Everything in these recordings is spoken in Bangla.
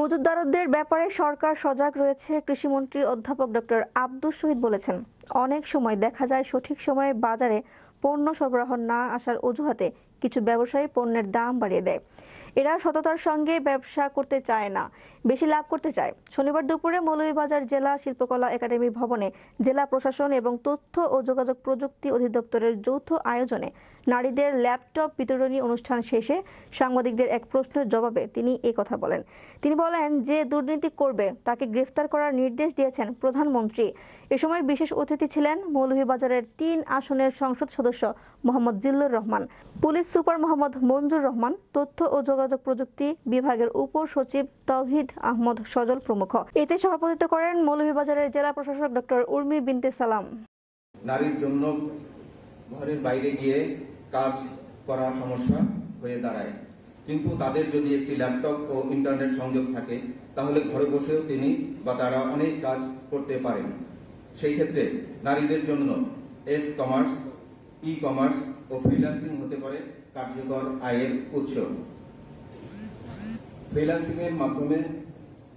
মজুতদারদের ব্যাপারে সরকার সজাগ রয়েছে। কৃষিমন্ত্রী অধ্যাপক ডক্টর আব্দুস শহীদ বলেছেন, অনেক সময় দেখা যায় সঠিক সময়ে বাজারে পণ্য সরবরাহ না আসার অজুহাতে কিছু ব্যবসায়ী পণ্যের দাম বাড়িয়ে দেয়। এরা সততার সঙ্গে ব্যবসা করতে চায় না, বেশি লাভ করতে চায়। শনিবার দুপুরে মৌলভীবাজার জেলা শিল্পকলা একাডেমি ভবনে জেলা প্রশাসন এবং তথ্য ও যোগাযোগ প্রযুক্তি অধিদপ্তরের যৌথ আয়োজনে নারীদের ল্যাপটপ বিতরণী অনুষ্ঠান শেষে সাংবাদিকদের এক প্রশ্নের জবাবে তিনি এই কথা বলেন। তিনি বলেন, যে দুর্নীতি করবে তাকে গ্রেফতার করার নির্দেশ দিয়েছেন প্রধানমন্ত্রী। এ সময় বিশেষ অতিথি ছিলেন মৌলভীবাজারের ৩ আসনের সংসদ সদস্য মোহাম্মদ জিল্লুর রহমান, পুলিশ সুপার মোহাম্মদ মঞ্জুর রহমান, তথ্য ও যোগাযোগ প্রযুক্তি বিভাগের উপসচিব তৌহিদ আহমদ সজল প্রমুখ। এতে সভাপতিত্ব করেন মৌলভীবাজারের জেলা প্রশাসক ডক্টর উর্মি বিনতে সালাম। নারীর জন্য ঘরের বাইরে গিয়ে কাজ করা সমস্যা হয়ে দাঁড়ায়, কিন্তু তাদের যদি একটি ল্যাপটপ ও ইন্টারনেট সংযোগ থাকে তাহলে ঘরে বসেও তিনি বা তারা অনেক কাজ করতে পারেন। সেই ক্ষেত্রে নারীদের জন্য কমার্স, ই কমার্স ও ফ্রিল্যান্সিং হতে পারে কার্যকর আয়ের উৎস।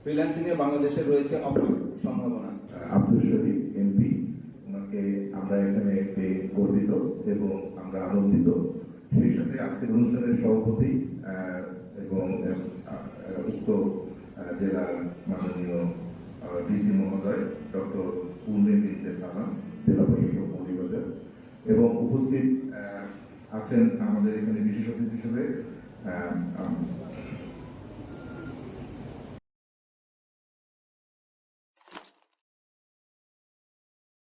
ফ্রিল্যান্সিংয়ে বাংলাদেশের রয়েছে অপার সম্ভাবনা। আব্দুস শহীদ এমপি, ওনাকে আমরা এখানে পেয়ে গর্বিত এবং আমরা আনন্দিত। সেই সাথে আজকের অনুষ্ঠানের সভাপতি এবং উক্ত জেলার মাননীয় ডিসি মহোদয় ডক্টর উর্মি বিনতে সালাম, জেলা প্রশাসক মৌলভীবাজার, এবং উপস্থিত আছেন আমাদের এখানে বিশেষ অতিথি হিসেবে